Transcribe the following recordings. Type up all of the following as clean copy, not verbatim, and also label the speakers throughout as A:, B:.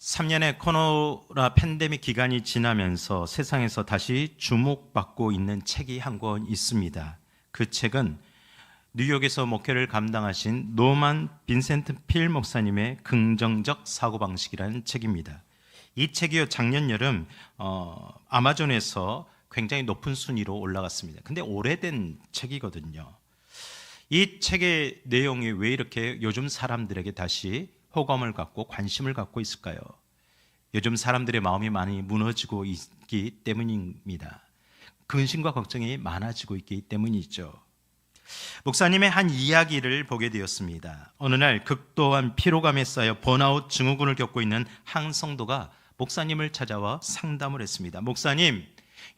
A: 3년의 코로나 팬데믹 기간이 지나면서 세상에서 다시 주목받고 있는 책이 한 권 있습니다. 그 책은 뉴욕에서 목회를 감당하신 노만 빈센트 필 목사님의 긍정적 사고방식이라는 책입니다. 이 책이 작년 여름 아마존에서 굉장히 높은 순위로 올라갔습니다. 근데 오래된 책이거든요. 이 책의 내용이 왜 이렇게 요즘 사람들에게 다시 호감을 갖고 관심을 갖고 있을까요? 요즘 사람들의 마음이 많이 무너지고 있기 때문입니다. 근심과 걱정이 많아지고 있기 때문이죠. 목사님의 한 이야기를 보게 되었습니다. 어느 날 극도한 피로감에 쌓여 번아웃 증후군을 겪고 있는 한 성도가 목사님을 찾아와 상담을 했습니다. 목사님,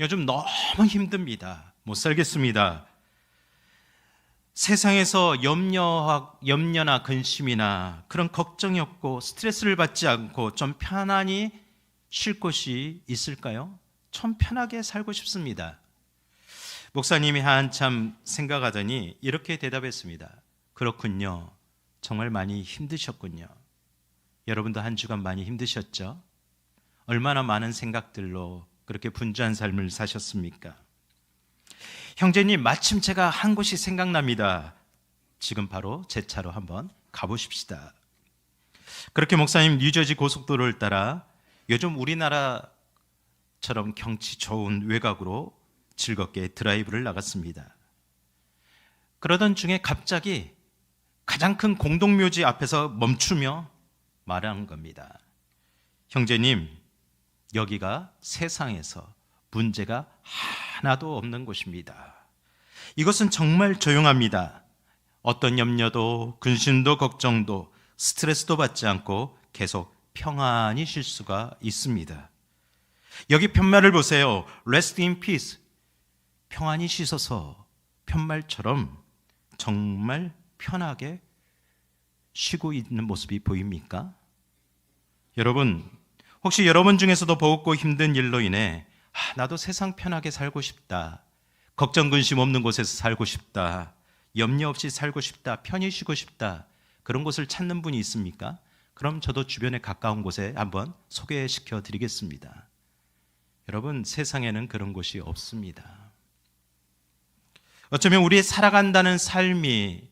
A: 요즘 너무 힘듭니다. 못 살겠습니다. 세상에서 염려나 근심이나 그런 걱정이 없고 스트레스를 받지 않고 좀 편안히 쉴 곳이 있을까요? 좀 편하게 살고 싶습니다. 목사님이 한참 생각하더니 이렇게 대답했습니다. 그렇군요. 정말 많이 힘드셨군요. 여러분도 한 주간 많이 힘드셨죠? 얼마나 많은 생각들로 그렇게 분주한 삶을 사셨습니까? 형제님, 마침 제가 한 곳이 생각납니다. 지금 바로 제 차로 한번 가보십시다. 그렇게 목사님 뉴저지 고속도로를 따라 요즘 우리나라처럼 경치 좋은 외곽으로 즐겁게 드라이브를 나갔습니다. 그러던 중에 갑자기 가장 큰 공동묘지 앞에서 멈추며 말하는 겁니다. 형제님, 여기가 세상에서 문제가 하나도 없는 곳입니다. 이것은 정말 조용합니다. 어떤 염려도 근심도 걱정도 스트레스도 받지 않고 계속 평안히 쉴 수가 있습니다. 여기 편말을 보세요. Rest in peace. 평안히 쉬셔서 편말처럼 정말 편하게 쉬고 있는 모습이 보입니까? 여러분, 혹시 여러분 중에서도 버겁고 힘든 일로 인해 나도 세상 편하게 살고 싶다, 걱정 근심 없는 곳에서 살고 싶다, 염려 없이 살고 싶다, 편히 쉬고 싶다, 그런 곳을 찾는 분이 있습니까? 그럼 저도 주변에 가까운 곳에 한번 소개시켜 드리겠습니다. 여러분, 세상에는 그런 곳이 없습니다. 어쩌면 우리의 살아간다는 삶이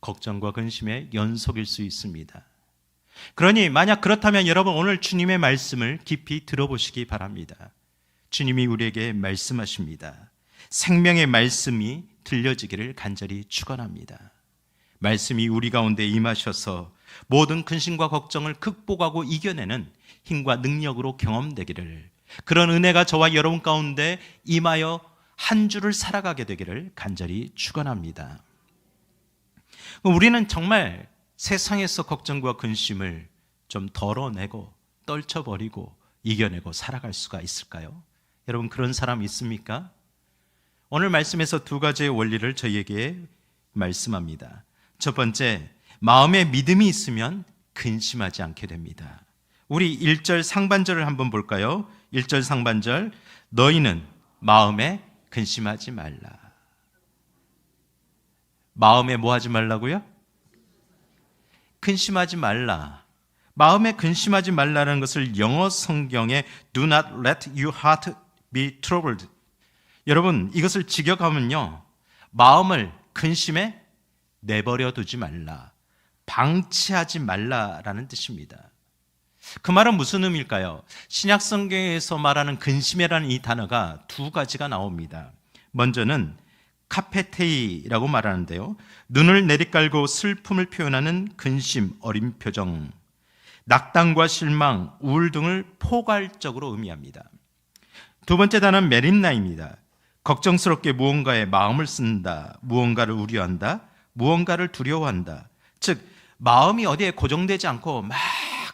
A: 걱정과 근심의 연속일 수 있습니다. 그러니 만약 그렇다면 여러분, 오늘 주님의 말씀을 깊이 들어보시기 바랍니다. 주님이 우리에게 말씀하십니다. 생명의 말씀이 들려지기를 간절히 축원합니다. 말씀이 우리 가운데 임하셔서 모든 근심과 걱정을 극복하고 이겨내는 힘과 능력으로 경험되기를, 그런 은혜가 저와 여러분 가운데 임하여 한 주를 살아가게 되기를 간절히 축원합니다. 우리는 정말 세상에서 걱정과 근심을 좀 덜어내고 떨쳐버리고 이겨내고 살아갈 수가 있을까요? 여러분, 그런 사람 있습니까? 오늘 말씀에서 두 가지의 원리를 저희에게 말씀합니다. 첫 번째, 마음에 믿음이 있으면 근심하지 않게 됩니다. 우리 1절 상반절을 한번 볼까요? 1절 상반절, 너희는 마음에 근심하지 말라. 마음에 뭐 하지 말라고요? 근심하지 말라. 마음에 근심하지 말라는 것을 영어 성경에 Do not let your heart be troubled. 여러분, 이것을 직역하면요, 마음을 근심에 내버려 두지 말라, 방치하지 말라라는 뜻입니다. 그 말은 무슨 의미일까요? 신약 성경에서 말하는 근심이라는 이 단어가 두 가지가 나옵니다. 먼저는 카페테이라고 말하는데요, 눈을 내리깔고 슬픔을 표현하는 근심, 어린 표정, 낙담과 실망, 우울 등을 포괄적으로 의미합니다. 두 번째 단어는 메린나입니다. 걱정스럽게 무언가에 마음을 쓴다, 무언가를 우려한다, 무언가를 두려워한다. 즉, 마음이 어디에 고정되지 않고 막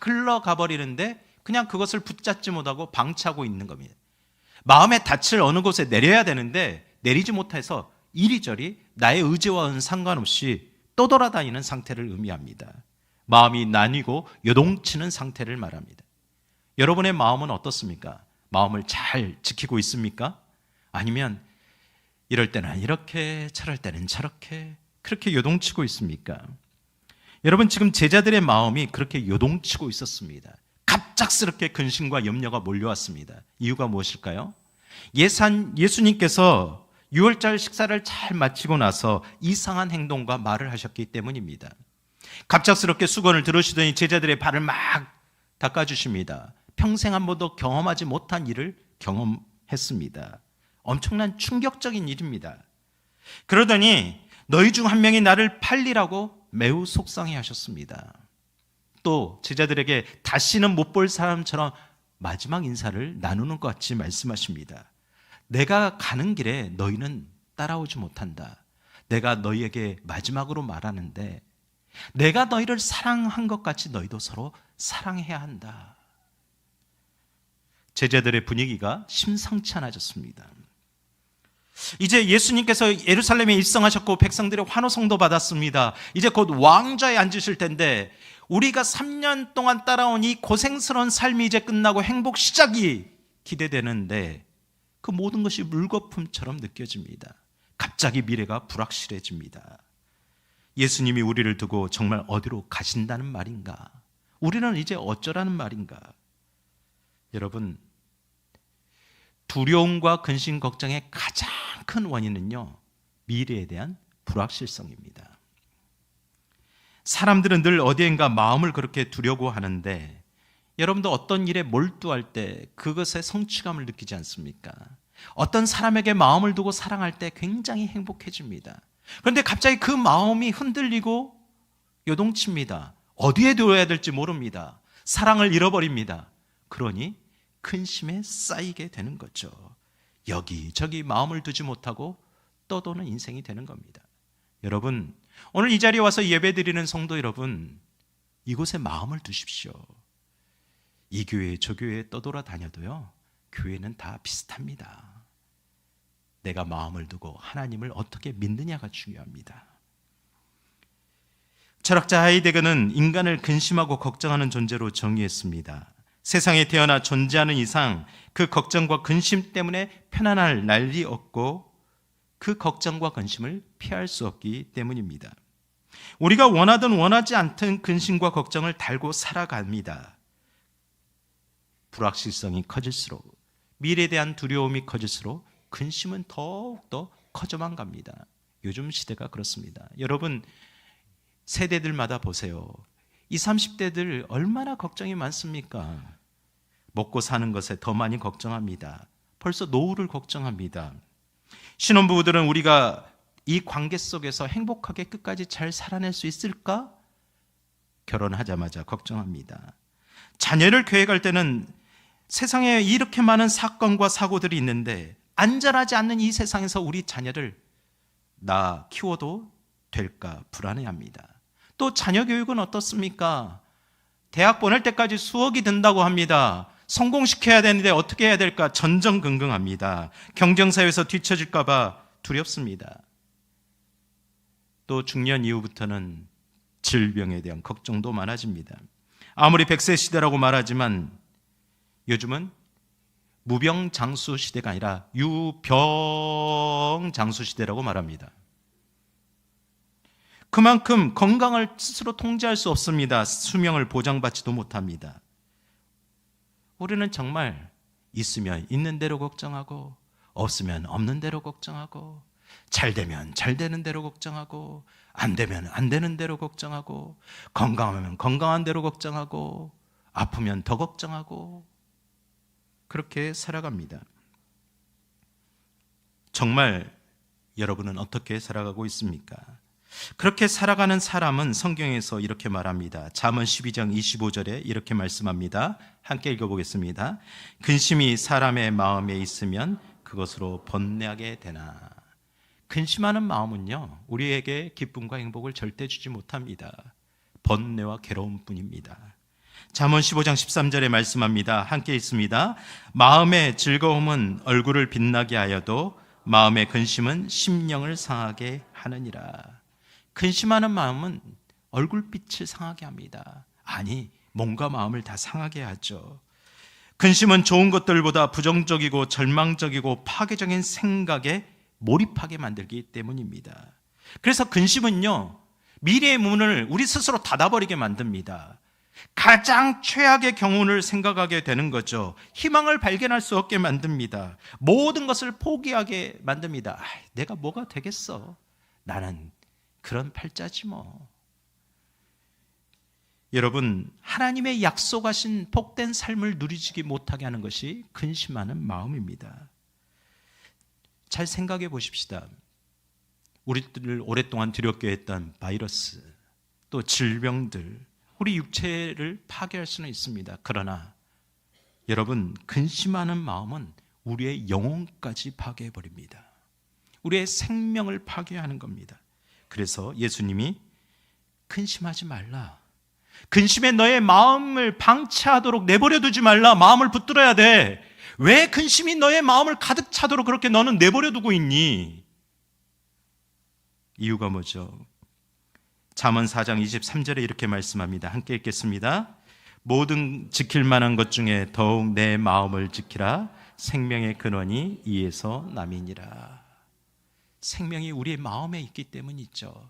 A: 흘러가 버리는데 그냥 그것을 붙잡지 못하고 방치하고 있는 겁니다. 마음의 닻을 어느 곳에 내려야 되는데 내리지 못해서 이리저리 나의 의지와는 상관없이 떠돌아다니는 상태를 의미합니다. 마음이 나뉘고 요동치는 상태를 말합니다. 여러분의 마음은 어떻습니까? 마음을 잘 지키고 있습니까? 아니면 이럴 때는 이렇게, 저럴 때는 저렇게, 그렇게 요동치고 있습니까? 여러분, 지금 제자들의 마음이 그렇게 요동치고 있었습니다. 갑작스럽게 근심과 염려가 몰려왔습니다. 이유가 무엇일까요? 예수님께서 6월절 식사를 잘 마치고 나서 이상한 행동과 말을 하셨기 때문입니다. 갑작스럽게 수건을 들으시더니 제자들의 발을 막 닦아주십니다. 평생 한 번도 경험하지 못한 일을 경험했습니다. 엄청난 충격적인 일입니다. 그러더니 너희 중 한 명이 나를 팔리라고 매우 속상해 하셨습니다. 또 제자들에게 다시는 못 볼 사람처럼 마지막 인사를 나누는 것 같이 말씀하십니다. 내가 가는 길에 너희는 따라오지 못한다. 내가 너희에게 마지막으로 말하는데 내가 너희를 사랑한 것 같이 너희도 서로 사랑해야 한다. 제자들의 분위기가 심상치 않아졌습니다. 이제 예수님께서 예루살렘에 입성하셨고 백성들의 환호성도 받았습니다. 이제 곧 왕좌에 앉으실 텐데 우리가 3년 동안 따라온 이 고생스러운 삶이 이제 끝나고 행복 시작이 기대되는데 그 모든 것이 물거품처럼 느껴집니다. 갑자기 미래가 불확실해집니다. 예수님이 우리를 두고 정말 어디로 가신다는 말인가? 우리는 이제 어쩌라는 말인가? 여러분, 두려움과 근심, 걱정의 가장 큰 원인은요, 미래에 대한 불확실성입니다. 사람들은 늘 어디엔가 마음을 그렇게 두려고 하는데 여러분도 어떤 일에 몰두할 때 그것에 성취감을 느끼지 않습니까? 어떤 사람에게 마음을 두고 사랑할 때 굉장히 행복해집니다. 그런데 갑자기 그 마음이 흔들리고 요동칩니다. 어디에 두어야 될지 모릅니다. 사랑을 잃어버립니다. 그러니 근심에 쌓이게 되는 거죠. 여기저기 마음을 두지 못하고 떠도는 인생이 되는 겁니다. 여러분, 오늘 이 자리에 와서 예배드리는 성도 여러분, 이곳에 마음을 두십시오. 이 교회 저 교회에 떠돌아다녀도요, 교회는 다 비슷합니다. 내가 마음을 두고 하나님을 어떻게 믿느냐가 중요합니다. 철학자 하이데거는 인간을 근심하고 걱정하는 존재로 정의했습니다. 세상에 태어나 존재하는 이상 그 걱정과 근심 때문에 편안할 날이 없고 그 걱정과 근심을 피할 수 없기 때문입니다. 우리가 원하든 원하지 않든 근심과 걱정을 달고 살아갑니다. 불확실성이 커질수록, 미래에 대한 두려움이 커질수록 근심은 더욱더 커져만 갑니다. 요즘 시대가 그렇습니다. 여러분, 세대들마다 보세요. 20, 30대들 얼마나 걱정이 많습니까? 먹고 사는 것에 더 많이 걱정합니다. 벌써 노후를 걱정합니다. 신혼부부들은 우리가 이 관계 속에서 행복하게 끝까지 잘 살아낼 수 있을까? 결혼하자마자 걱정합니다. 자녀를 계획할 때는 세상에 이렇게 많은 사건과 사고들이 있는데 안전하지 않는 이 세상에서 우리 자녀를 나 키워도 될까 불안해합니다. 또 자녀 교육은 어떻습니까? 대학 보낼 때까지 수억이 든다고 합니다. 성공시켜야 되는데 어떻게 해야 될까 전전긍긍합니다. 경쟁사회에서 뒤처질까 봐 두렵습니다. 또 중년 이후부터는 질병에 대한 걱정도 많아집니다. 아무리 100세 시대라고 말하지만 요즘은 무병장수 시대가 아니라 유병장수 시대라고 말합니다. 그만큼 건강을 스스로 통제할 수 없습니다. 수명을 보장받지도 못합니다. 우리는 정말 있으면 있는 대로 걱정하고 없으면 없는 대로 걱정하고 잘 되면 잘 되는 대로 걱정하고 안 되면 안 되는 대로 걱정하고 건강하면 건강한 대로 걱정하고 아프면 더 걱정하고 그렇게 살아갑니다. 정말 여러분은 어떻게 살아가고 있습니까? 그렇게 살아가는 사람은 성경에서 이렇게 말합니다. 잠언 12장 25절에 이렇게 말씀합니다. 함께 읽어보겠습니다. 근심이 사람의 마음에 있으면 그것으로 번뇌하게 되나. 근심하는 마음은요, 우리에게 기쁨과 행복을 절대 주지 못합니다. 번뇌와 괴로움뿐입니다. 잠언 15장 13절에 말씀합니다. 함께 읽습니다. 마음의 즐거움은 얼굴을 빛나게 하여도 마음의 근심은 심령을 상하게 하느니라. 근심하는 마음은 얼굴빛을 상하게 합니다. 아니, 몸과 마음을 다 상하게 하죠. 근심은 좋은 것들보다 부정적이고 절망적이고 파괴적인 생각에 몰입하게 만들기 때문입니다. 그래서 근심은요, 미래의 문을 우리 스스로 닫아버리게 만듭니다. 가장 최악의 경우를 생각하게 되는 거죠. 희망을 발견할 수 없게 만듭니다. 모든 것을 포기하게 만듭니다. 내가 뭐가 되겠어? 나는 그런 팔자지 뭐. 여러분, 하나님의 약속하신 복된 삶을 누리지 못하게 하는 것이 근심하는 마음입니다. 잘 생각해 보십시다. 우리들을 오랫동안 두렵게 했던 바이러스, 또 질병들, 우리 육체를 파괴할 수는 있습니다. 그러나 여러분, 근심하는 마음은 우리의 영혼까지 파괴해버립니다. 우리의 생명을 파괴하는 겁니다. 그래서 예수님이 근심하지 말라, 근심에 너의 마음을 방치하도록 내버려 두지 말라, 마음을 붙들어야 돼. 왜 근심이 너의 마음을 가득 차도록 그렇게 너는 내버려 두고 있니? 이유가 뭐죠? 잠언 4장 23절에 이렇게 말씀합니다. 함께 읽겠습니다. 모든 지킬 만한 것 중에 더욱 내 마음을 지키라. 생명의 근원이 이에서 남이니라. 생명이 우리의 마음에 있기 때문이죠.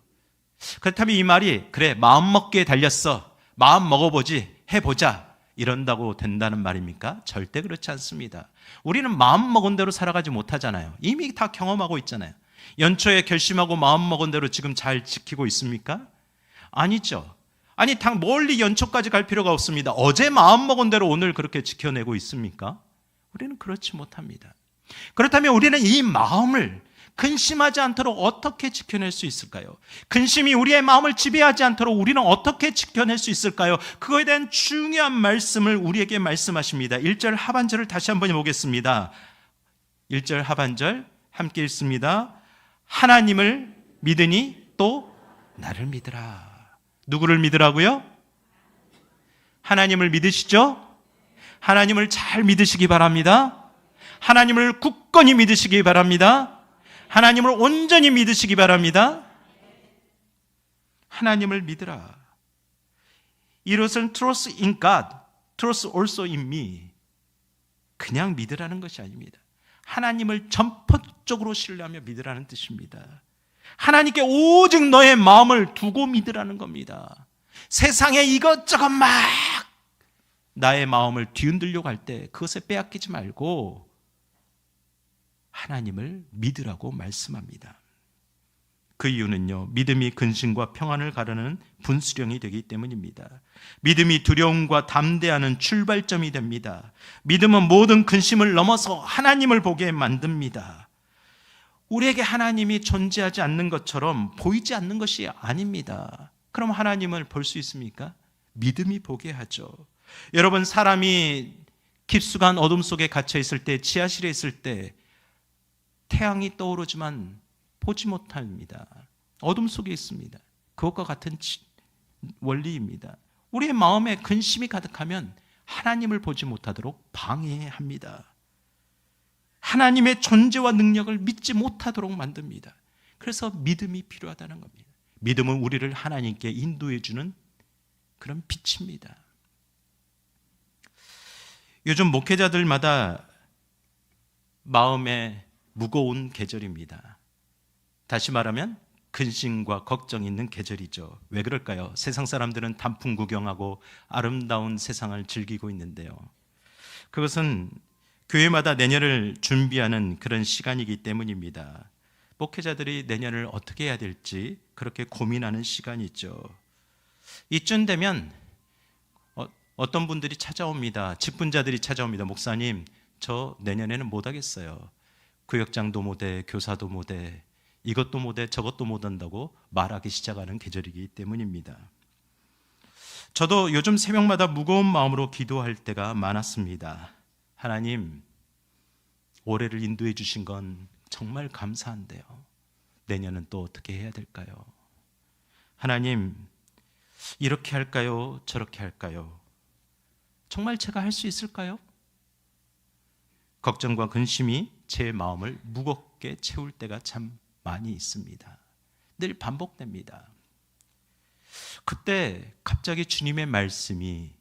A: 그렇다면 이 말이 그래 마음 먹기에 달렸어, 마음 먹어보지, 해보자, 이런다고 된다는 말입니까? 절대 그렇지 않습니다. 우리는 마음 먹은 대로 살아가지 못하잖아요. 이미 다 경험하고 있잖아요. 연초에 결심하고 마음 먹은 대로 지금 잘 지키고 있습니까? 아니죠. 아니, 멀리 연초까지 갈 필요가 없습니다. 어제 마음 먹은 대로 오늘 그렇게 지켜내고 있습니까? 우리는 그렇지 못합니다. 그렇다면 우리는 이 마음을 근심하지 않도록 어떻게 지켜낼 수 있을까요? 근심이 우리의 마음을 지배하지 않도록 우리는 어떻게 지켜낼 수 있을까요? 그거에 대한 중요한 말씀을 우리에게 말씀하십니다. 1절 하반절을 다시 한번 보겠습니다. 1절 하반절 함께 읽습니다. 하나님을 믿으니 또 나를 믿으라. 누구를 믿으라고요? 하나님을 믿으시죠? 하나님을 잘 믿으시기 바랍니다. 하나님을 굳건히 믿으시기 바랍니다. 하나님을 온전히 믿으시기 바랍니다. 하나님을 믿으라. 이것은 trust in God, trust also in me. 그냥 믿으라는 것이 아닙니다. 하나님을 전폭적으로 신뢰하며 믿으라는 뜻입니다. 하나님께 오직 너의 마음을 두고 믿으라는 겁니다. 세상에 이것저것 막 나의 마음을 뒤흔들려고 할 때 그것에 빼앗기지 말고 하나님을 믿으라고 말씀합니다. 그 이유는요, 믿음이 근심과 평안을 가르는 분수령이 되기 때문입니다. 믿음이 두려움과 담대하는 출발점이 됩니다. 믿음은 모든 근심을 넘어서 하나님을 보게 만듭니다. 우리에게 하나님이 존재하지 않는 것처럼 보이지 않는 것이 아닙니다. 그럼 하나님을 볼 수 있습니까? 믿음이 보게 하죠. 여러분, 사람이 깊숙한 어둠 속에 갇혀 있을 때, 지하실에 있을 때 태양이 떠오르지만 보지 못합니다. 어둠 속에 있습니다. 그것과 같은 원리입니다. 우리의 마음에 근심이 가득하면 하나님을 보지 못하도록 방해합니다. 하나님의 존재와 능력을 믿지 못하도록 만듭니다. 그래서 믿음이 필요하다는 겁니다. 믿음은 우리를 하나님께 인도해 주는 그런 빛입니다. 요즘 목회자들마다 마음에 무거운 계절입니다. 다시 말하면 근심과 걱정이 있는 계절이죠. 왜 그럴까요? 세상 사람들은 단풍 구경하고 아름다운 세상을 즐기고 있는데요. 그것은 교회마다 내년을 준비하는 그런 시간이기 때문입니다. 목회자들이 내년을 어떻게 해야 될지 그렇게 고민하는 시간이죠. 이쯤 되면 어떤 분들이 찾아옵니다. 직분자들이 찾아옵니다. 목사님, 저 내년에는 못하겠어요. 구역장도 못해, 교사도 못해, 이것도 못해, 저것도 못한다고 말하기 시작하는 계절이기 때문입니다. 저도 요즘 새벽마다 무거운 마음으로 기도할 때가 많았습니다. 하나님, 올해를 인도해 주신 건 정말 감사한데요. 내년은 또 어떻게 해야 될까요? 하나님, 이렇게 할까요? 저렇게 할까요? 정말 제가 할 수 있을까요? 걱정과 근심이 제 마음을 무겁게 채울 때가 참 많이 있습니다. 늘 반복됩니다. 그때 갑자기 주님의 말씀이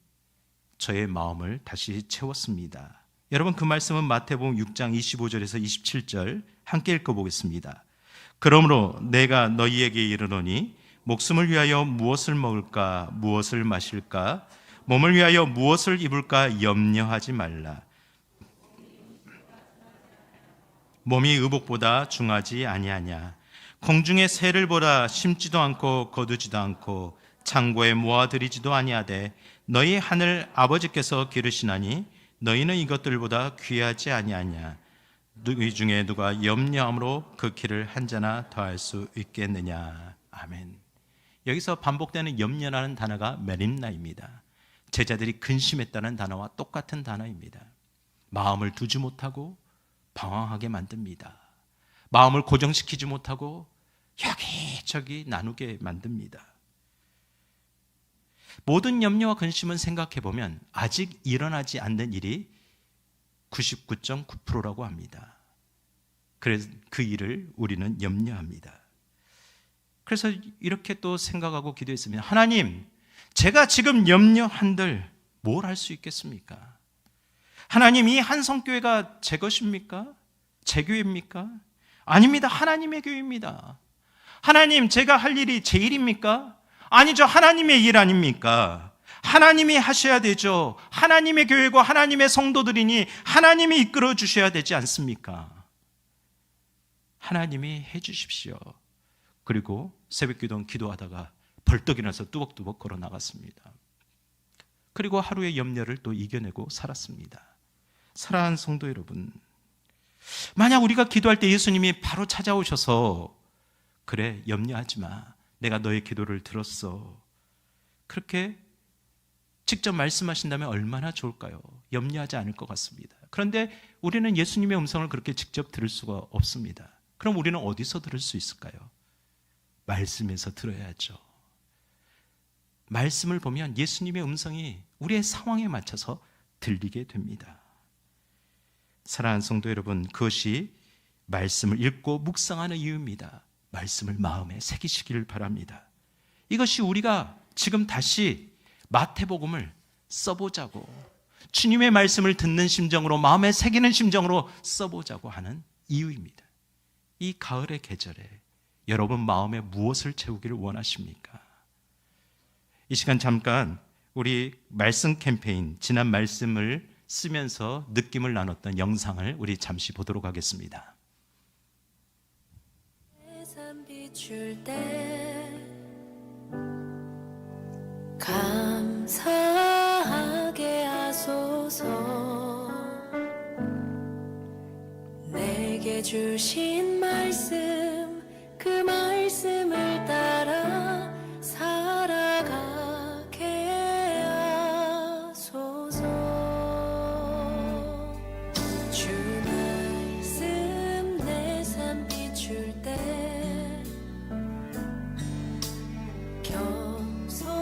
A: 저의 마음을 다시 채웠습니다. 여러분, 그 말씀은 마태복음 6장 25절에서 27절 함께 읽어보겠습니다. 그러므로 내가 너희에게 이르노니 목숨을 위하여 무엇을 먹을까 무엇을 마실까 몸을 위하여 무엇을 입을까 염려하지 말라. 몸이 의복보다 중하지 아니하냐. 공중의 새를 보라. 심지도 않고 거두지도 않고 창고에 모아들이지도 아니하되 너희 하늘 아버지께서 기르시나니 너희는 이것들보다 귀하지 아니하냐. 너희 중에 누가 염려함으로 그 키를 한 자나 더할 수 있겠느냐. 아멘. 여기서 반복되는 염려라는 단어가 메림나입니다. 제자들이 근심했다는 단어와 똑같은 단어입니다. 마음을 두지 못하고 방황하게 만듭니다. 마음을 고정시키지 못하고 여기저기 나누게 만듭니다. 모든 염려와 근심은 생각해보면 아직 일어나지 않는 일이 99.9%라고 합니다. 그래서 그 일을 우리는 염려합니다. 그래서 이렇게 또 생각하고 기도했습니다. 하나님, 제가 지금 염려한들 뭘 할 수 있겠습니까? 하나님, 이 한성교회가 제 것입니까? 제 교회입니까? 아닙니다. 하나님의 교회입니다. 하나님, 제가 할 일이 제 일입니까? 아니죠. 하나님의 일 아닙니까? 하나님이 하셔야 되죠. 하나님의 교회고 하나님의 성도들이니 하나님이 이끌어 주셔야 되지 않습니까? 하나님이 해 주십시오. 그리고 새벽기도 기도하다가 벌떡 일어나서 뚜벅뚜벅 걸어 나갔습니다. 그리고 하루의 염려를 또 이겨내고 살았습니다. 사랑하는 성도 여러분, 만약 우리가 기도할 때 예수님이 바로 찾아오셔서 그래, 염려하지 마. 내가 너의 기도를 들었어. 그렇게 직접 말씀하신다면 얼마나 좋을까요? 염려하지 않을 것 같습니다. 그런데 우리는 예수님의 음성을 그렇게 직접 들을 수가 없습니다. 그럼 우리는 어디서 들을 수 있을까요? 말씀에서 들어야죠. 말씀을 보면 예수님의 음성이 우리의 상황에 맞춰서 들리게 됩니다. 사랑하는 성도 여러분, 그것이 말씀을 읽고 묵상하는 이유입니다. 말씀을 마음에 새기시기를 바랍니다. 이것이 우리가 지금 다시 마태복음을 써보자고, 주님의 말씀을 듣는 심정으로, 마음에 새기는 심정으로 써보자고 하는 이유입니다. 이 가을의 계절에 여러분 마음에 무엇을 채우기를 원하십니까? 이 시간 잠깐 우리 말씀 캠페인, 지난 말씀을 쓰면서 느낌을 나눴던 영상을 우리 잠시 보도록 하겠습니다.
B: 비출 때 감사하게 하소서. 내게 주신 말씀, 그 말씀을 따라 살아가게 하소서. 주 말씀 내 삶 비출 때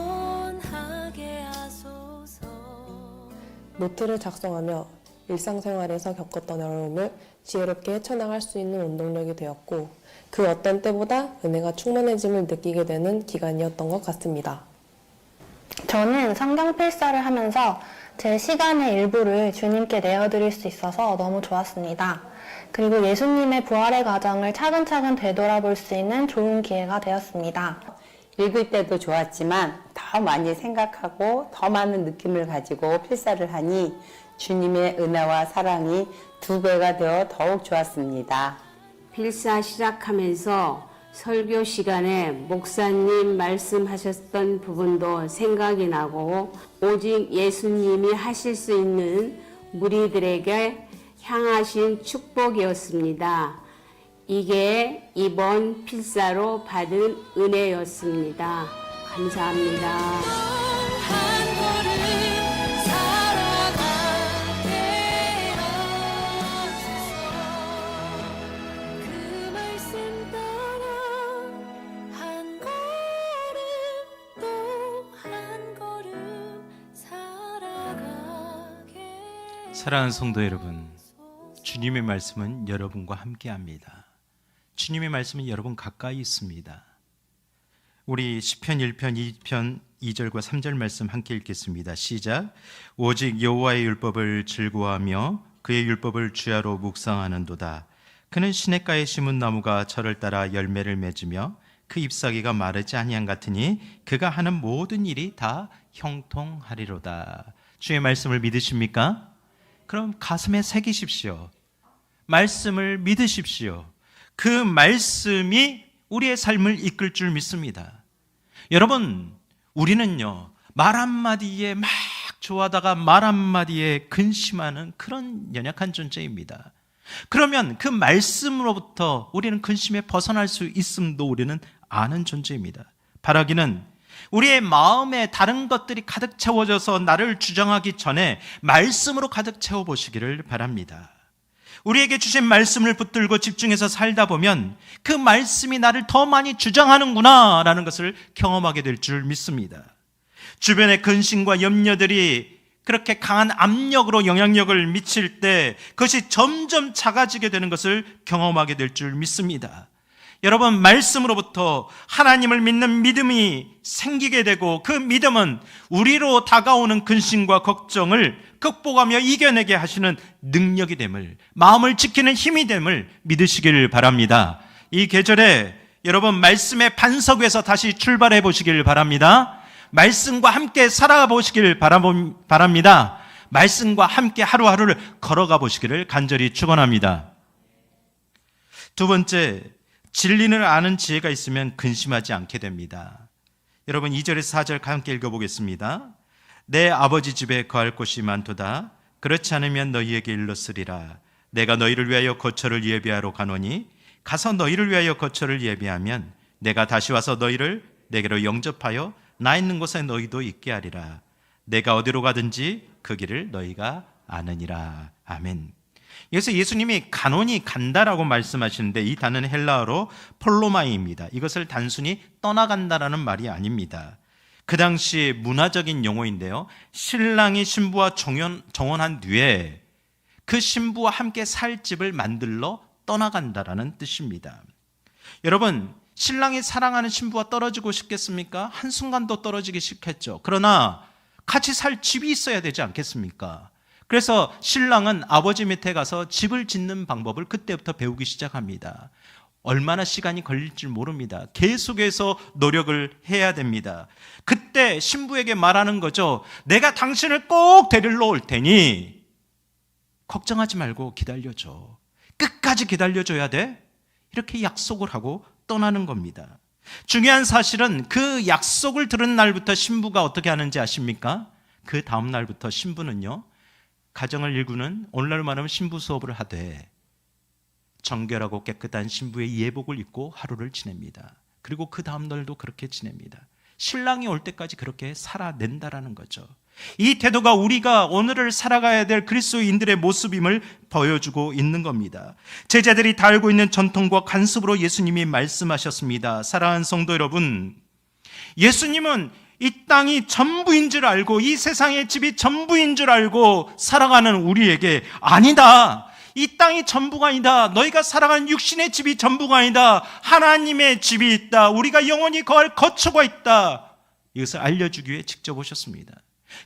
B: 겸손하게 하소서.
C: 노트를 작성하며 일상생활에서 겪었던 어려움을 지혜롭게 헤쳐나갈 수 있는 원동력이 되었고, 그 어떤 때보다 은혜가 충만해짐을 느끼게 되는 기간이었던 것 같습니다.
D: 저는 성경 필사를 하면서 제 시간의 일부를 주님께 내어드릴 수 있어서 너무 좋았습니다. 그리고 예수님의 부활의 과정을 차근차근 되돌아볼 수 있는 좋은 기회가 되었습니다.
E: 읽을 때도 좋았지만 더 많이 생각하고 더 많은 느낌을 가지고 필사를 하니 주님의 은혜와 사랑이 2배가 되어 더욱 좋았습니다.
F: 필사 시작하면서 설교 시간에 목사님 말씀하셨던 부분도 생각이 나고, 오직 예수님이 하실 수 있는 무리들에게 향하신 축복이었습니다. 이게 이번 필사로 받은 은혜였습니다. 감사합니다.
A: 사랑하는 성도 여러분, 주님의 말씀은 여러분과 함께합니다. 주님의 말씀은 여러분 가까이 있습니다. 우리 시편 1편 2편 2절과 3절 말씀 함께 읽겠습니다. 시작. 오직 여호와의 율법을 즐거워하며 그의 율법을 주야로 묵상하는도다. 그는 시냇가에 심은 나무가 철을 따라 열매를 맺으며 그 잎사귀가 마르지 아니한 같으니 그가 하는 모든 일이 다 형통하리로다. 주의 말씀을 믿으십니까? 그럼 가슴에 새기십시오. 말씀을 믿으십시오. 그 말씀이 우리의 삶을 이끌 줄 믿습니다. 여러분, 우리는요, 말 한마디에 막 좋아하다가 말 한마디에 근심하는 그런 연약한 존재입니다. 그러면 그 말씀으로부터 우리는 근심에 벗어날 수 있음도 우리는 아는 존재입니다. 바라기는 우리의 마음에 다른 것들이 가득 채워져서 나를 주장하기 전에 말씀으로 가득 채워보시기를 바랍니다. 우리에게 주신 말씀을 붙들고 집중해서 살다 보면 그 말씀이 나를 더 많이 주장하는구나 라는 것을 경험하게 될 줄 믿습니다. 주변의 근심과 염려들이 그렇게 강한 압력으로 영향력을 미칠 때 그것이 점점 작아지게 되는 것을 경험하게 될 줄 믿습니다. 여러분, 말씀으로부터 하나님을 믿는 믿음이 생기게 되고 그 믿음은 우리로 다가오는 근심과 걱정을 극복하며 이겨내게 하시는 능력이 됨을, 마음을 지키는 힘이 됨을 믿으시길 바랍니다. 이 계절에 여러분 말씀의 반석 위에서 다시 출발해 보시길 바랍니다. 말씀과 함께 살아보시길 바랍니다. 말씀과 함께 하루하루를 걸어가 보시기를 간절히 축원합니다. 두 번째, 진리를 아는 지혜가 있으면 근심하지 않게 됩니다. 여러분 2절에서 4절 함께 읽어보겠습니다. 내 아버지 집에 거할 곳이 많도다. 그렇지 않으면 너희에게 일렀으리라. 내가 너희를 위하여 거처를 예비하러 가노니 가서 너희를 위하여 거처를 예비하면 내가 다시 와서 너희를 내게로 영접하여 나 있는 곳에 너희도 있게 하리라. 내가 어디로 가든지 그 길을 너희가 아느니라. 아멘. 여기서 예수님이 가노니 간다라고 말씀하시는데 이 단어는 헬라어로 폴로마이입니다. 이것을 단순히 떠나간다라는 말이 아닙니다. 그 당시 문화적인 용어인데요, 신랑이 신부와 정혼한 뒤에 그 신부와 함께 살 집을 만들러 떠나간다라는 뜻입니다. 여러분, 신랑이 사랑하는 신부와 떨어지고 싶겠습니까? 한순간도 떨어지기 싫겠죠. 그러나 같이 살 집이 있어야 되지 않겠습니까? 그래서 신랑은 아버지 밑에 가서 집을 짓는 방법을 그때부터 배우기 시작합니다. 얼마나 시간이 걸릴지 모릅니다. 계속해서 노력을 해야 됩니다. 그때 신부에게 말하는 거죠. 내가 당신을 꼭 데리러 올 테니 걱정하지 말고 기다려줘. 끝까지 기다려줘야 돼. 이렇게 약속을 하고 떠나는 겁니다. 중요한 사실은 그 약속을 들은 날부터 신부가 어떻게 하는지 아십니까? 그 다음 날부터 신부는요, 가정을 일구는, 오늘날로 말하면 신부 수업을 하되 정결하고 깨끗한 신부의 예복을 입고 하루를 지냅니다. 그리고 그 다음 날도 그렇게 지냅니다. 신랑이 올 때까지 그렇게 살아낸다라는 거죠. 이 태도가 우리가 오늘을 살아가야 될 그리스도인들의 모습임을 보여주고 있는 겁니다. 제자들이 다 알고 있는 전통과 관습으로 예수님이 말씀하셨습니다. 사랑하는 성도 여러분, 예수님은 이 땅이 전부인 줄 알고, 이 세상의 집이 전부인 줄 알고 살아가는 우리에게 아니다, 이 땅이 전부가 아니다, 너희가 살아가는 육신의 집이 전부가 아니다, 하나님의 집이 있다, 우리가 영원히 거할 거처가 있다, 이것을 알려주기 위해 직접 오셨습니다.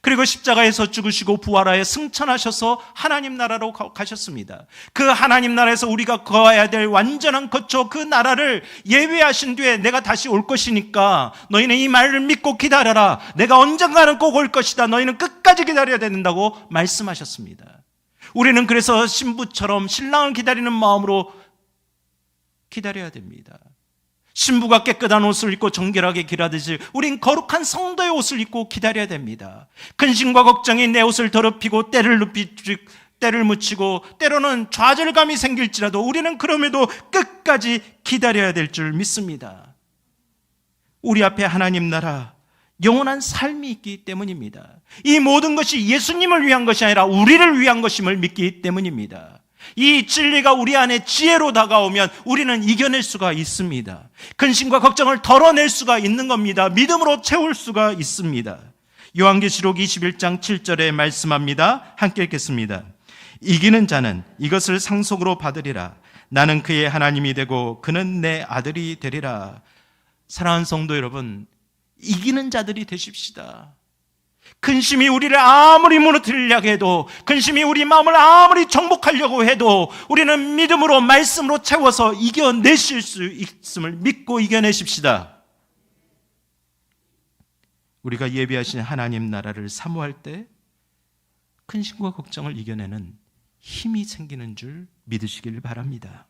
A: 그리고 십자가에서 죽으시고 부활하여 승천하셔서 하나님 나라로 가셨습니다. 그 하나님 나라에서 우리가 거해야 될 완전한 거처, 그 나라를 예비하신 뒤에 내가 다시 올 것이니까 너희는 이 말을 믿고 기다려라. 내가 언젠가는 꼭 올 것이다. 너희는 끝까지 기다려야 된다고 말씀하셨습니다. 우리는 그래서 신부처럼 신랑을 기다리는 마음으로 기다려야 됩니다. 신부가 깨끗한 옷을 입고 정결하게 길하듯이 우린 거룩한 성도의 옷을 입고 기다려야 됩니다. 근심과 걱정이 내 옷을 더럽히고 때를 묻히고 때로는 좌절감이 생길지라도 우리는 그럼에도 끝까지 기다려야 될 줄 믿습니다. 우리 앞에 하나님 나라, 영원한 삶이 있기 때문입니다. 이 모든 것이 예수님을 위한 것이 아니라 우리를 위한 것임을 믿기 때문입니다. 이 진리가 우리 안에 지혜로 다가오면 우리는 이겨낼 수가 있습니다. 근심과 걱정을 덜어낼 수가 있는 겁니다. 믿음으로 채울 수가 있습니다. 요한계시록 21장 7절에 말씀합니다. 함께 읽겠습니다. 이기는 자는 이것을 상속으로 받으리라. 나는 그의 하나님이 되고 그는 내 아들이 되리라. 사랑하는 성도 여러분, 이기는 자들이 되십시다. 근심이 우리를 아무리 무너뜨리려고 해도, 근심이 우리 마음을 아무리 정복하려고 해도 우리는 믿음으로, 말씀으로 채워서 이겨내실 수 있음을 믿고 이겨내십시다. 우리가 예비하신 하나님 나라를 사모할 때 근심과 걱정을 이겨내는 힘이 생기는 줄 믿으시길 바랍니다.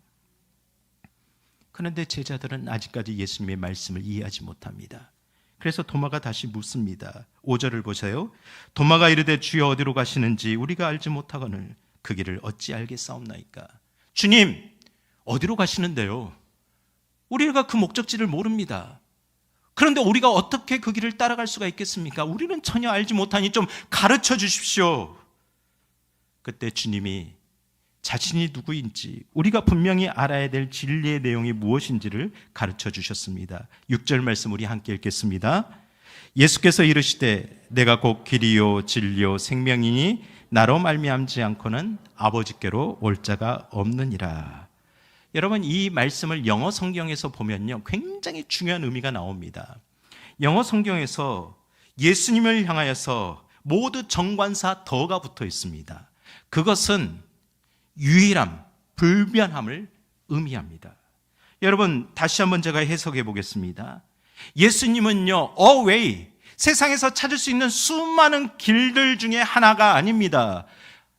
A: 그런데 제자들은 아직까지 예수님의 말씀을 이해하지 못합니다. 그래서 도마가 다시 묻습니다. 5절을 보세요. 도마가 이르되 주여 어디로 가시는지 우리가 알지 못하거늘 그 길을 어찌 알겠사옵나이까. 주님, 어디로 가시는데요? 우리가 그 목적지를 모릅니다. 그런데 우리가 어떻게 그 길을 따라갈 수가 있겠습니까? 우리는 전혀 알지 못하니 좀 가르쳐 주십시오. 그때 주님이 자신이 누구인지, 우리가 분명히 알아야 될 진리의 내용이 무엇인지를 가르쳐 주셨습니다. 6절 말씀 우리 함께 읽겠습니다. 예수께서 이르시되 내가 곧 길이요 진리요 생명이니 나로 말미암지 않고는 아버지께로 올 자가 없느니라. 여러분, 이 말씀을 영어 성경에서 보면요, 굉장히 중요한 의미가 나옵니다. 영어 성경에서 예수님을 향하여서 모두 정관사 더가 붙어 있습니다. 그것은 유일함, 불변함을 의미합니다. 여러분, 다시 한번 제가 해석해 보겠습니다. 예수님은요, way, 세상에서 찾을 수 있는 수많은 길들 중에 하나가 아닙니다.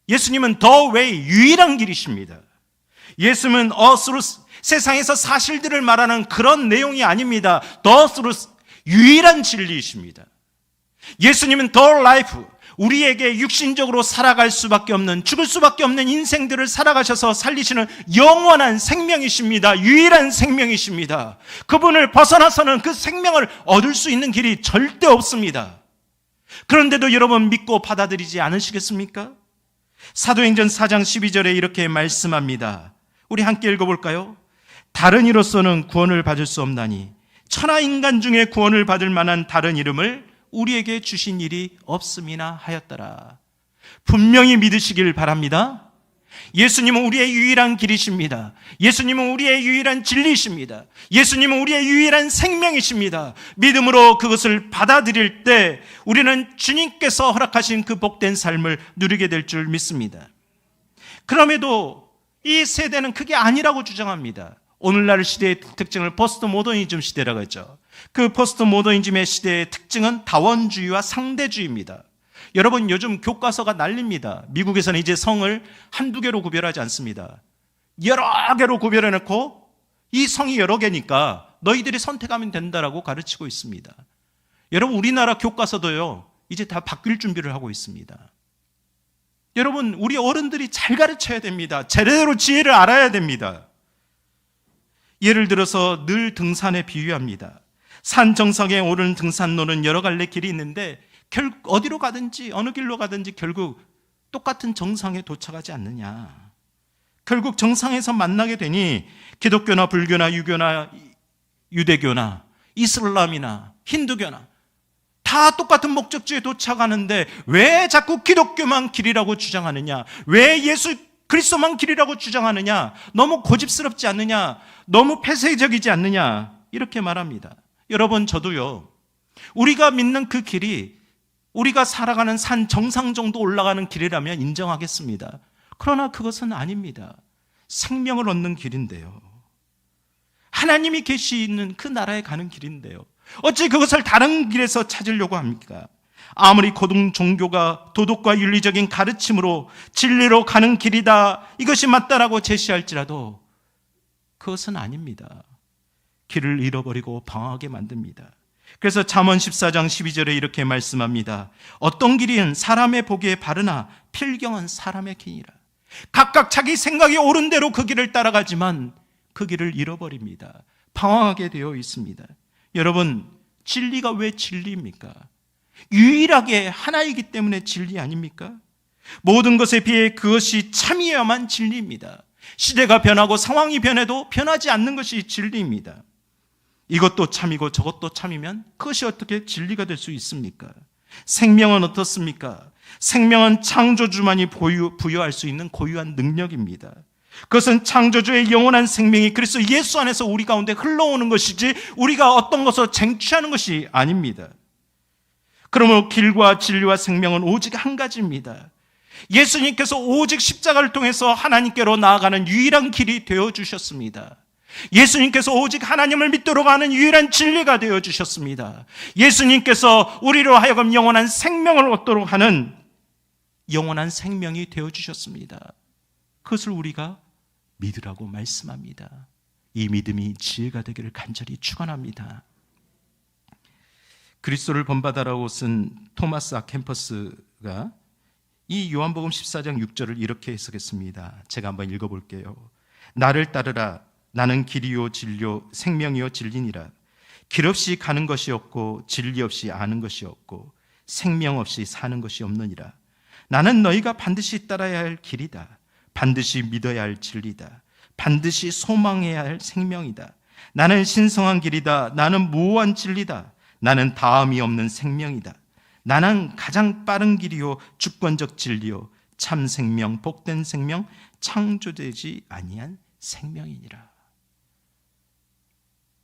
A: 예수님은 the way, 유일한 길이십니다. 예수님은 truth, 세상에서 사실들을 말하는 그런 내용이 아닙니다. the truth, 유일한 진리이십니다. 예수님은 the life, 우리에게 육신적으로 살아갈 수밖에 없는, 죽을 수밖에 없는 인생들을 살아가셔서 살리시는 영원한 생명이십니다. 유일한 생명이십니다. 그분을 벗어나서는 그 생명을 얻을 수 있는 길이 절대 없습니다. 그런데도 여러분 믿고 받아들이지 않으시겠습니까? 사도행전 4장 12절에 이렇게 말씀합니다. 우리 함께 읽어볼까요? 다른 이로서는 구원을 받을 수 없나니 천하 인간 중에 구원을 받을 만한 다른 이름을 우리에게 주신 일이 없음이나 하였더라. 분명히 믿으시길 바랍니다. 예수님은 우리의 유일한 길이십니다. 예수님은 우리의 유일한 진리이십니다. 예수님은 우리의 유일한 생명이십니다. 믿음으로 그것을 받아들일 때 우리는 주님께서 허락하신 그 복된 삶을 누리게 될 줄 믿습니다. 그럼에도 이 세대는 그게 아니라고 주장합니다. 오늘날 시대의 특징을 포스트 모더니즘 시대라고 했죠. 그 포스트 모더니즘의 시대의 특징은 다원주의와 상대주의입니다. 여러분, 요즘 교과서가 난립니다. 미국에서는 이제 성을 한두 개로 구별하지 않습니다. 여러 개로 구별해놓고 이 성이 여러 개니까 너희들이 선택하면 된다라고 가르치고 있습니다. 여러분, 우리나라 교과서도요, 이제 다 바뀔 준비를 하고 있습니다. 여러분, 우리 어른들이 잘 가르쳐야 됩니다. 제대로 지혜를 알아야 됩니다. 예를 들어서 늘 등산에 비유합니다. 산 정상에 오르는 등산로는 여러 갈래 길이 있는데 결국 어디로 가든지 어느 길로 가든지 결국 똑같은 정상에 도착하지 않느냐. 결국 정상에서 만나게 되니 기독교나 불교나 유교나 유대교나 이슬람이나 힌두교나 다 똑같은 목적지에 도착하는데 왜 자꾸 기독교만 길이라고 주장하느냐? 왜 예수 그리스도만 길이라고 주장하느냐? 너무 고집스럽지 않느냐? 너무 폐쇄적이지 않느냐? 이렇게 말합니다. 여러분, 저도요, 우리가 믿는 그 길이 우리가 살아가는 산 정상 정도 올라가는 길이라면 인정하겠습니다. 그러나 그것은 아닙니다. 생명을 얻는 길인데요. 하나님이 계시는 그 나라에 가는 길인데요. 어찌 그것을 다른 길에서 찾으려고 합니까? 아무리 고등 종교가 도덕과 윤리적인 가르침으로 진리로 가는 길이다, 이것이 맞다라고 제시할지라도 그것은 아닙니다. 길을 잃어버리고 방황하게 만듭니다. 그래서 잠언 14장 12절에 이렇게 말씀합니다. 어떤 길은 사람의 보기에 바르나 필경은 사람의 길이라. 각각 자기 생각이 옳은 대로 그 길을 따라가지만 그 길을 잃어버립니다. 방황하게 되어 있습니다. 여러분, 진리가 왜 진리입니까? 유일하게 하나이기 때문에 진리 아닙니까? 모든 것에 비해 그것이 참이어야만 진리입니다. 시대가 변하고 상황이 변해도 변하지 않는 것이 진리입니다. 이것도 참이고 저것도 참이면 그것이 어떻게 진리가 될 수 있습니까? 생명은 어떻습니까? 생명은 창조주만이 부여할 수 있는 고유한 능력입니다. 그것은 창조주의 영원한 생명이 그리스도 예수 안에서 우리 가운데 흘러오는 것이지 우리가 어떤 것을 쟁취하는 것이 아닙니다. 그러므로 길과 진리와 생명은 오직 한 가지입니다. 예수님께서 오직 십자가를 통해서 하나님께로 나아가는 유일한 길이 되어주셨습니다. 예수님께서 오직 하나님을 믿도록 하는 유일한 진리가 되어주셨습니다. 예수님께서 우리로 하여금 영원한 생명을 얻도록 하는 영원한 생명이 되어주셨습니다. 그것을 우리가 믿으라고 말씀합니다. 이 믿음이 지혜가 되기를 간절히 축원합니다. 그리스도를 본받아라고 쓴 토마스 아 캠퍼스가 이 요한복음 14장 6절을 이렇게 해석했습니다. 제가 한번 읽어볼게요. 나를 따르라. 나는 길이요 진리요 생명이요 진리니라. 길 없이 가는 것이 없고 진리 없이 아는 것이 없고 생명 없이 사는 것이 없느니라. 나는 너희가 반드시 따라야 할 길이다. 반드시 믿어야 할 진리다. 반드시 소망해야 할 생명이다. 나는 신성한 길이다. 나는 무오한 진리다. 나는 다음이 없는 생명이다. 나는 가장 빠른 길이요 주권적 진리요 참 생명 복된 생명 창조되지 아니한 생명이니라.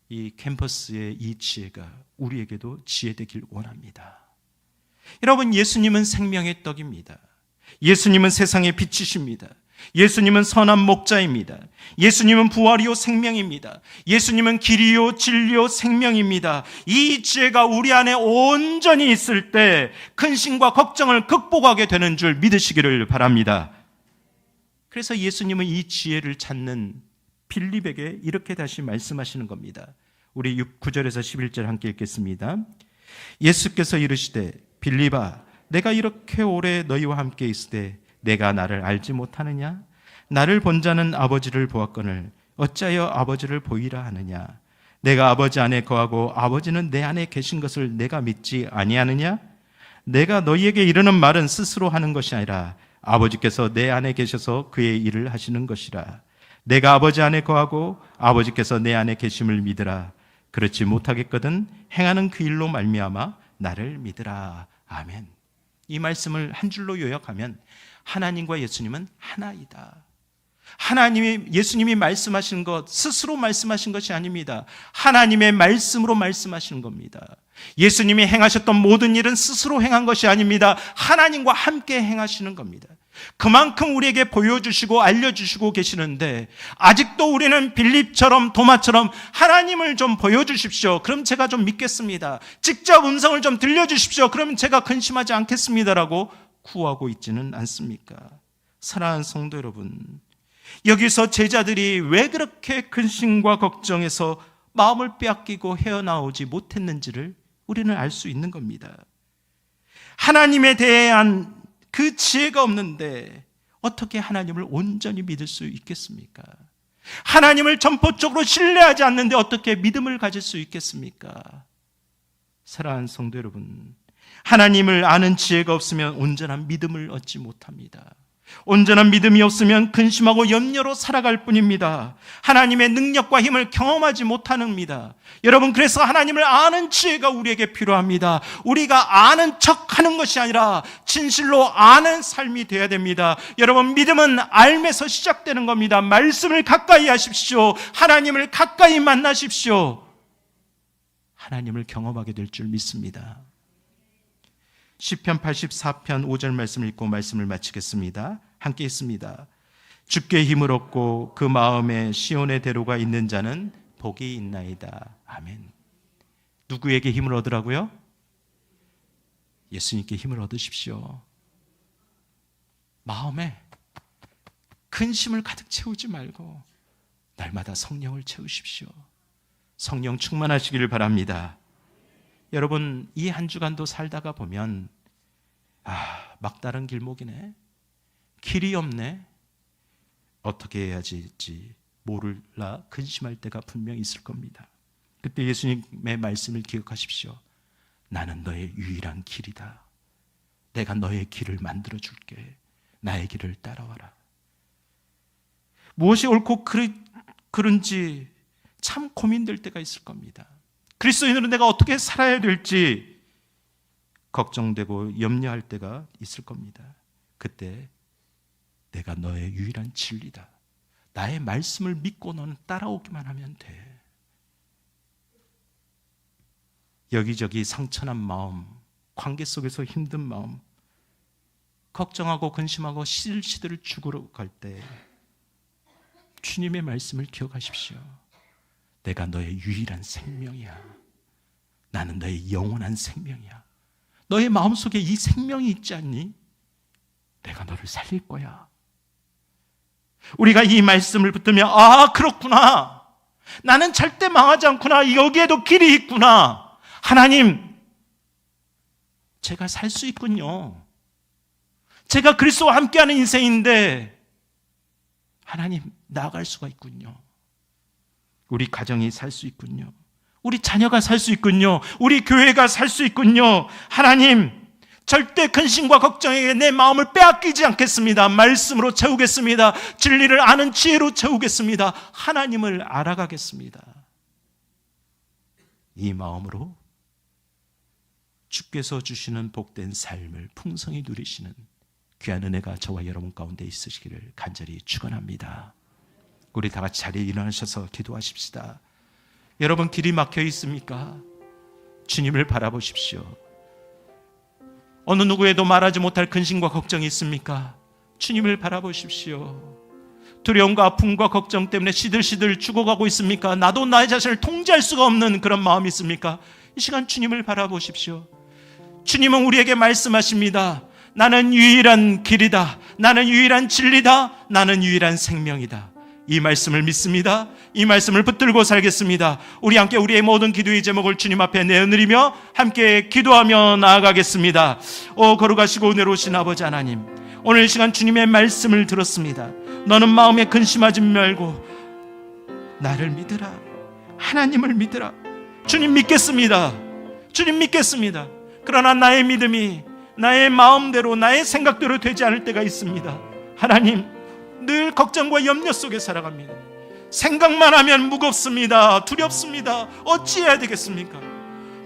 A: 이 캠퍼스의 이 지혜가 우리에게도 지혜되길 원합니다. 여러분, 예수님은 생명의 떡입니다. 예수님은 세상의 빛이십니다. 예수님은 선한 목자입니다. 예수님은 부활이요 생명입니다. 예수님은 길이요 진리요 생명입니다. 이 지혜가 우리 안에 온전히 있을 때 근심과 걱정을 극복하게 되는 줄 믿으시기를 바랍니다. 그래서 예수님은 이 지혜를 찾는 빌립에게 이렇게 다시 말씀하시는 겁니다. 우리 9절에서 11절 함께 읽겠습니다. 예수께서 이르시되 빌립아 내가 이렇게 오래 너희와 함께 있으되 내가 나를 알지 못하느냐? 나를 본 자는 아버지를 보았거늘 어찌하여 아버지를 보이라 하느냐? 내가 아버지 안에 거하고 아버지는 내 안에 계신 것을 내가 믿지 아니하느냐? 내가 너희에게 이르는 말은 스스로 하는 것이 아니라 아버지께서 내 안에 계셔서 그의 일을 하시는 것이라. 내가 아버지 안에 거하고 아버지께서 내 안에 계심을 믿으라. 그렇지 못하겠거든 행하는 그 일로 말미암아 나를 믿으라. 아멘. 이 말씀을 한 줄로 요약하면 하나님과 예수님은 하나이다. 하나님이 예수님이 말씀하신 것 스스로 말씀하신 것이 아닙니다. 하나님의 말씀으로 말씀하시는 겁니다. 예수님이 행하셨던 모든 일은 스스로 행한 것이 아닙니다. 하나님과 함께 행하시는 겁니다. 그만큼 우리에게 보여주시고 알려주시고 계시는데 아직도 우리는 빌립처럼 도마처럼 하나님을 좀 보여주십시오. 그럼 제가 좀 믿겠습니다. 직접 음성을 좀 들려주십시오. 그러면 제가 근심하지 않겠습니다라고 구하고 있지는 않습니까? 사랑하는 성도 여러분, 여기서 제자들이 왜 그렇게 근심과 걱정에서 마음을 빼앗기고 헤어나오지 못했는지를 우리는 알 수 있는 겁니다. 하나님에 대한 그 지혜가 없는데 어떻게 하나님을 온전히 믿을 수 있겠습니까? 하나님을 전폭적으로 신뢰하지 않는데 어떻게 믿음을 가질 수 있겠습니까? 사랑하는 성도 여러분, 하나님을 아는 지혜가 없으면 온전한 믿음을 얻지 못합니다. 온전한 믿음이 없으면 근심하고 염려로 살아갈 뿐입니다. 하나님의 능력과 힘을 경험하지 못합니다. 여러분, 그래서 하나님을 아는 지혜가 우리에게 필요합니다. 우리가 아는 척하는 것이 아니라 진실로 아는 삶이 되어야 됩니다. 여러분, 믿음은 알면서 시작되는 겁니다. 말씀을 가까이 하십시오. 하나님을 가까이 만나십시오. 하나님을 경험하게 될 줄 믿습니다. 시편 84편 5절 말씀을 읽고 말씀을 마치겠습니다. 함께 있습니다. 주께 힘을 얻고 그 마음에 시온의 대로가 있는 자는 복이 있나이다. 아멘. 누구에게 힘을 얻으라고요? 예수님께 힘을 얻으십시오. 마음에 근심을 가득 채우지 말고 날마다 성령을 채우십시오. 성령 충만하시기를 바랍니다. 여러분, 이 한 주간도 살다가 보면 막다른 길목이네, 길이 없네, 어떻게 해야지 할지 몰라 근심할 때가 분명히 있을 겁니다. 그때 예수님의 말씀을 기억하십시오. 나는 너의 유일한 길이다. 내가 너의 길을 만들어 줄게. 나의 길을 따라와라. 무엇이 옳고 그른지 참 고민될 때가 있을 겁니다. 그리스도인으로 내가 어떻게 살아야 될지 걱정되고 염려할 때가 있을 겁니다. 그때 내가 너의 유일한 진리다. 나의 말씀을 믿고 너는 따라오기만 하면 돼. 여기저기 상처난 마음, 관계 속에서 힘든 마음, 걱정하고 근심하고 시들시들 죽으러 갈 때 주님의 말씀을 기억하십시오. 내가 너의 유일한 생명이야. 나는 너의 영원한 생명이야. 너의 마음속에 이 생명이 있지 않니? 내가 너를 살릴 거야. 우리가 이 말씀을 붙들면 아, 그렇구나. 나는 절대 망하지 않구나. 여기에도 길이 있구나. 하나님, 제가 살 수 있군요. 제가 그리스도와 함께하는 인생인데 하나님, 나아갈 수가 있군요. 우리 가정이 살 수 있군요. 우리 자녀가 살 수 있군요. 우리 교회가 살 수 있군요. 하나님, 절대 근심과 걱정에게 내 마음을 빼앗기지 않겠습니다. 말씀으로 채우겠습니다. 진리를 아는 지혜로 채우겠습니다. 하나님을 알아가겠습니다. 이 마음으로 주께서 주시는 복된 삶을 풍성히 누리시는 귀한 은혜가 저와 여러분 가운데 있으시기를 간절히 축원합니다. 우리 다 같이 자리에 일어나셔서 기도하십시다. 여러분, 길이 막혀 있습니까? 주님을 바라보십시오. 어느 누구에도 말하지 못할 근심과 걱정이 있습니까? 주님을 바라보십시오. 두려움과 아픔과 걱정 때문에 시들시들 죽어가고 있습니까? 나도 나의 자신을 통제할 수가 없는 그런 마음이 있습니까? 이 시간 주님을 바라보십시오. 주님은 우리에게 말씀하십니다. 나는 유일한 길이다. 나는 유일한 진리다. 나는 유일한 생명이다. 이 말씀을 믿습니다. 이 말씀을 붙들고 살겠습니다. 우리 함께 우리의 모든 기도의 제목을 주님 앞에 내어드리며 함께 기도하며 나아가겠습니다. 거룩하시고 은혜로우신 아버지 하나님, 오늘 이 시간 주님의 말씀을 들었습니다. 너는 마음에 근심하지 말고 나를 믿으라. 하나님을 믿으라. 주님 믿겠습니다. 주님 믿겠습니다. 그러나 나의 믿음이 나의 마음대로 나의 생각대로 되지 않을 때가 있습니다. 하나님, 늘 걱정과 염려 속에 살아갑니다. 생각만 하면 무겁습니다. 두렵습니다. 어찌해야 되겠습니까?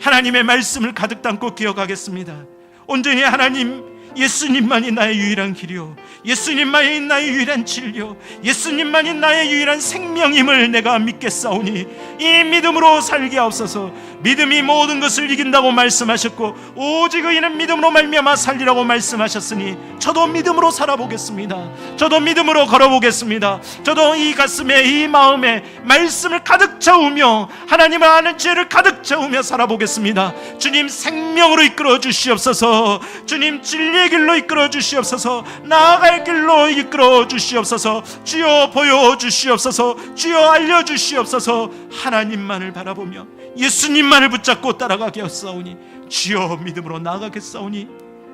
A: 하나님의 말씀을 가득 담고 기억하겠습니다. 온전히 하나님, 예수님만이 나의 유일한 길이요, 예수님만이 나의 유일한 진리요, 예수님만이 나의 유일한 생명임을 내가 믿겠사오니 이 믿음으로 살게 하옵소서. 믿음이 모든 것을 이긴다고 말씀하셨고 오직 의인은 믿음으로 말미암아 살리라고 말씀하셨으니 저도 믿음으로 살아보겠습니다. 저도 믿음으로 걸어보겠습니다. 저도 이 가슴에, 이 마음에 말씀을 가득 채우며 하나님을 아는 지혜를 가득 채우며 살아보겠습니다. 주님, 생명으로 이끌어 주시옵소서. 주님, 진리의 길로 이끌어 주시옵소서. 나아갈 길로 이끌어 주시옵소서. 주여 보여주시옵소서. 주여 알려주시옵소서. 하나님만을 바라보며 예수님만을 붙잡고 따라가게 하옵사오니 주여 믿음으로 나아가겠사오니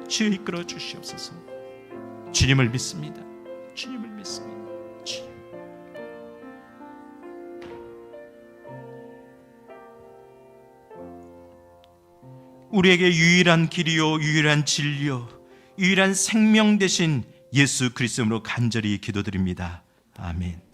A: 주여 이끌어 주시옵소서. 주님을 믿습니다. 주님을 믿습니다. 주님. 우리에게 유일한 길이요, 유일한 진리요, 유일한 생명 되신 예수 그리스도로 간절히 기도드립니다. 아멘.